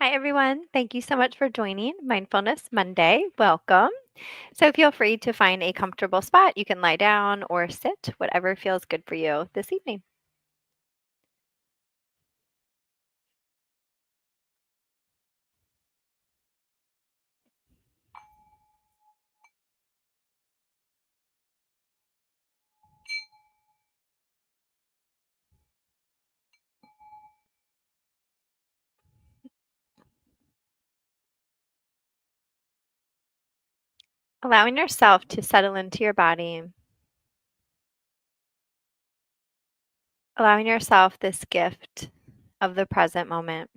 Hi, everyone. Thank you so much for joining Mindfulness Monday. Welcome. So, feel free to find a comfortable spot. You can lie down or sit, whatever feels good for you this evening. Allowing yourself to settle into your body, allowing yourself this gift of the present moment.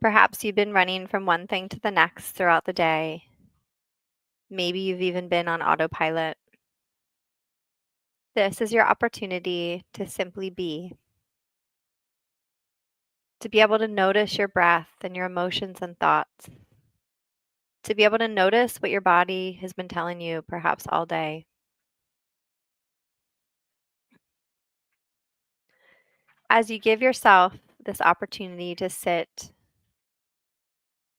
Perhaps you've been running from one thing to the next throughout the day. Maybe you've even been on autopilot. This is your opportunity to simply be, to be able to notice your breath and your emotions and thoughts, to be able to notice what your body has been telling you perhaps all day. As you give yourself this opportunity to sit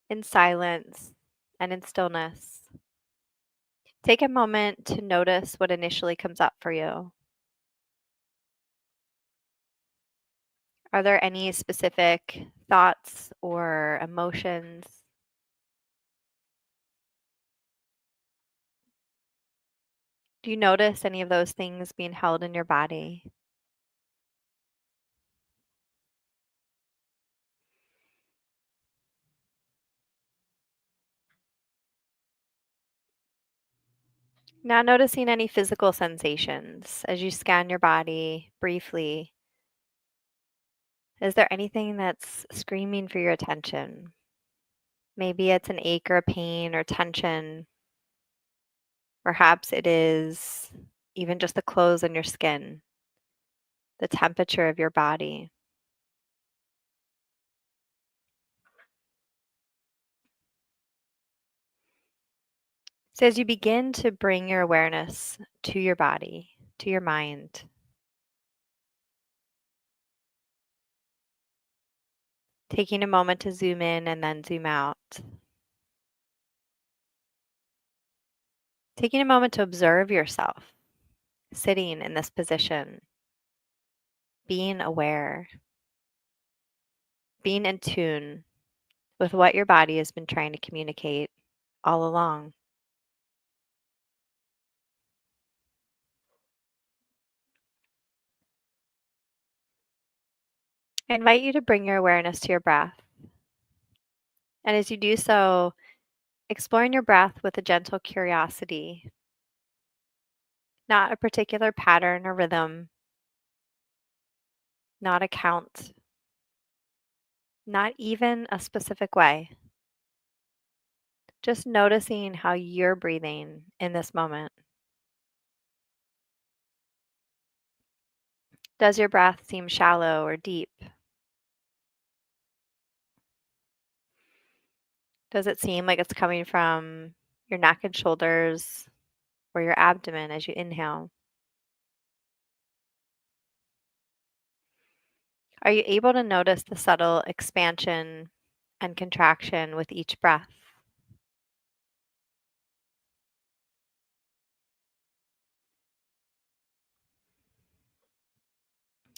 in silence and in stillness, take a moment to notice what initially comes up for you. Are there any specific thoughts or emotions? Do you notice any of those things being held in your body? Now, noticing any physical sensations as you scan your body briefly. Is there anything that's screaming for your attention? Maybe it's an ache or a pain or tension. Perhaps it is even just the clothes on your skin, the temperature of your body. So, as you begin to bring your awareness to your body, to your mind, taking a moment to zoom in and then zoom out, taking a moment to observe yourself sitting in this position, being aware, being in tune with what your body has been trying to communicate all along. I invite you to bring your awareness to your breath. And as you do so, exploring your breath with a gentle curiosity, not a particular pattern or rhythm, not a count, not even a specific way. Just noticing how you're breathing in this moment. Does your breath seem shallow or deep? Does it seem like it's coming from your neck and shoulders or your abdomen as you inhale? Are you able to notice the subtle expansion and contraction with each breath?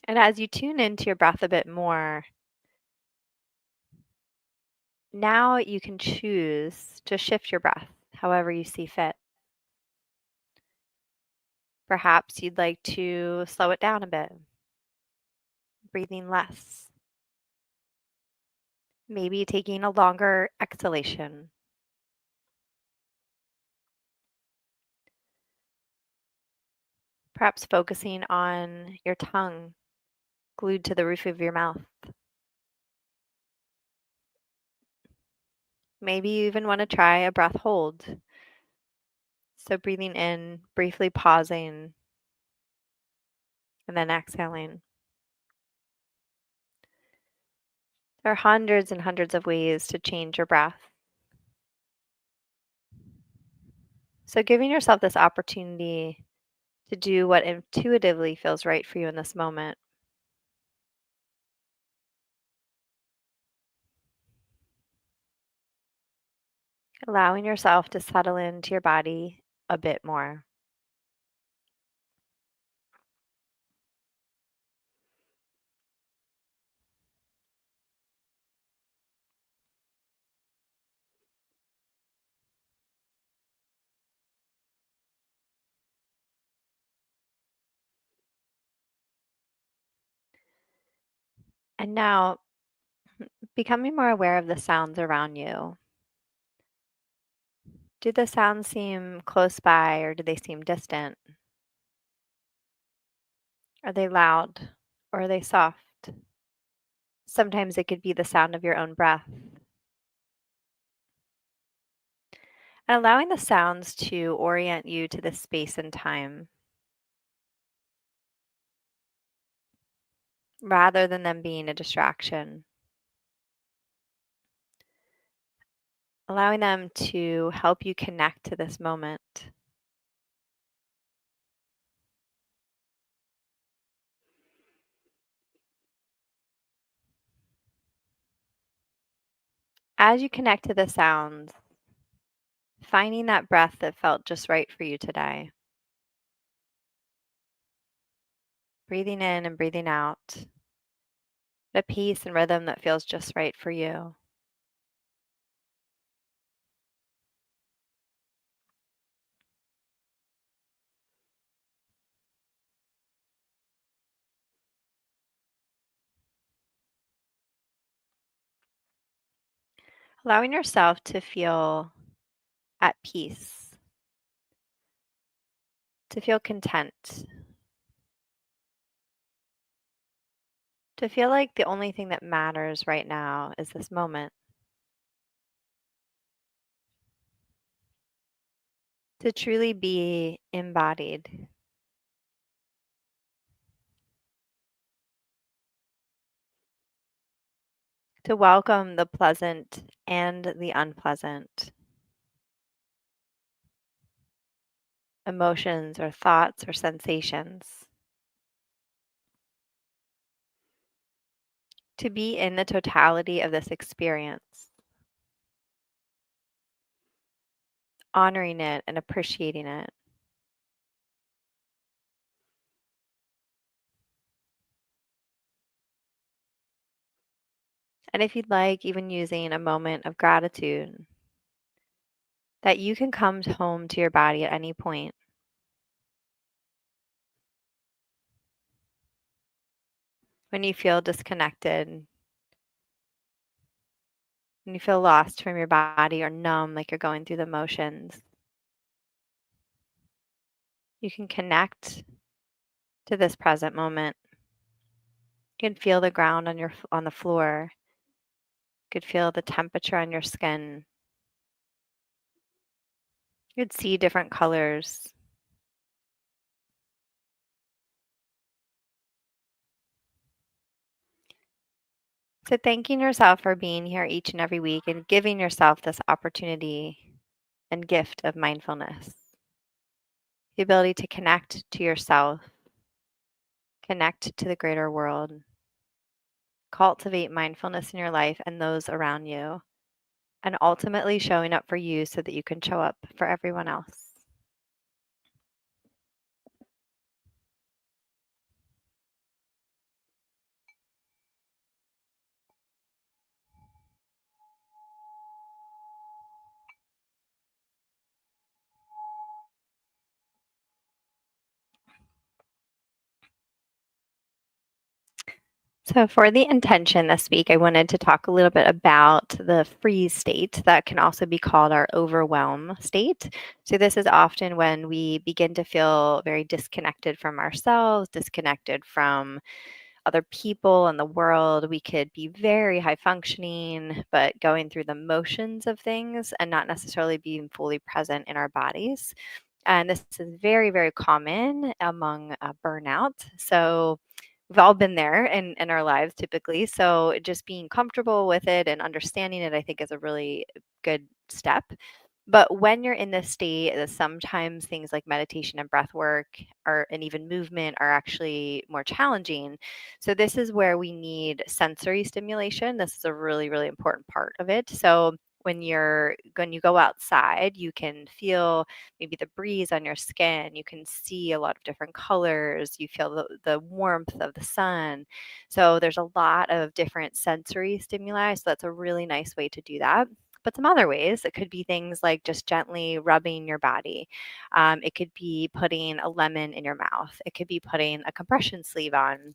And as you tune into your breath a bit more, now you can choose to shift your breath however you see fit. Perhaps you'd like to slow it down a bit, breathing less, maybe taking a longer exhalation. Perhaps focusing on your tongue glued to the roof of your mouth. Maybe you even want to try a breath hold. So breathing in, briefly pausing, and then exhaling. There are hundreds and hundreds of ways to change your breath. So giving yourself this opportunity to do what intuitively feels right for you in this moment. allowing yourself to settle into your body a bit more. And now, becoming more aware of the sounds around you. Do the sounds seem close by or do they seem distant? Are they loud or are they soft? Sometimes it could be the sound of your own breath. And allowing the sounds to orient you to the space and time rather than them being a distraction. Allowing them to help you connect to this moment. As you connect to the sounds, finding that breath that felt just right for you today. Breathing in and breathing out. A pace and rhythm that feels just right for you. Allowing yourself to feel at peace, to feel content, to feel like the only thing that matters right now is this moment, to truly be embodied, to welcome the pleasant and the unpleasant emotions or thoughts or sensations, to be in the totality of this experience, honoring it and appreciating it. And if you'd like, even using a moment of gratitude that you can come home to your body at any point. When you feel disconnected, when you feel lost from your body or numb, like you're going through the motions, you can connect to this present moment. You can feel the ground on the floor. You could feel the temperature on your skin. You could see different colors. So thanking yourself for being here each and every week and giving yourself this opportunity and gift of mindfulness. The ability to connect to yourself, connect to the greater world, cultivate mindfulness in your life and those around you, and ultimately showing up for you so that you can show up for everyone else. So, for the intention this week, I wanted to talk a little bit about the freeze state that can also be called our overwhelm state. So, this is often when we begin to feel very disconnected from ourselves, disconnected from other people in the world. We could be very high functioning, but going through the motions of things and not necessarily being fully present in our bodies. And this is very, very common among burnout. So we've all been there in our lives typically. So just being comfortable with it and understanding it, I think, is a really good step. But when you're in this state, sometimes things like meditation and breath work and even movement are actually more challenging. So this is where we need sensory stimulation. This is a really, really important part of it. So when you go outside, you can feel maybe the breeze on your skin. You can see a lot of different colors. You feel the warmth of the sun. So there's a lot of different sensory stimuli. So that's a really nice way to do that. But some other ways, it could be things like just gently rubbing your body. It could be putting a lemon in your mouth. It could be putting a compression sleeve on.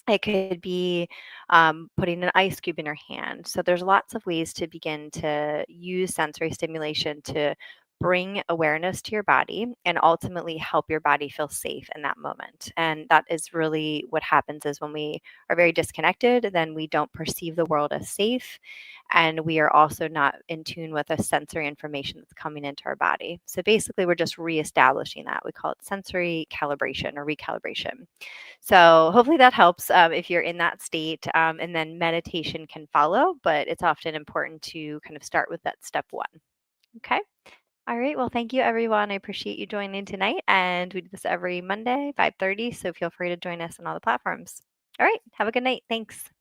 It could be putting an ice cube in your hand. So there's lots of ways to begin to use sensory stimulation to bring awareness to your body and ultimately help your body feel safe in that moment. And that is really what happens is when we are very disconnected, then we don't perceive the world as safe. And we are also not in tune with the sensory information that's coming into our body. So basically, we're just reestablishing that. We call it sensory calibration or recalibration. So hopefully that helps if you're in that state. And then meditation can follow, but it's often important to kind of start with that step one. Okay. All right. Well, thank you, everyone. I appreciate you joining tonight. And we do this every Monday, 5:30. So feel free to join us on all the platforms. All right. Have a good night. Thanks.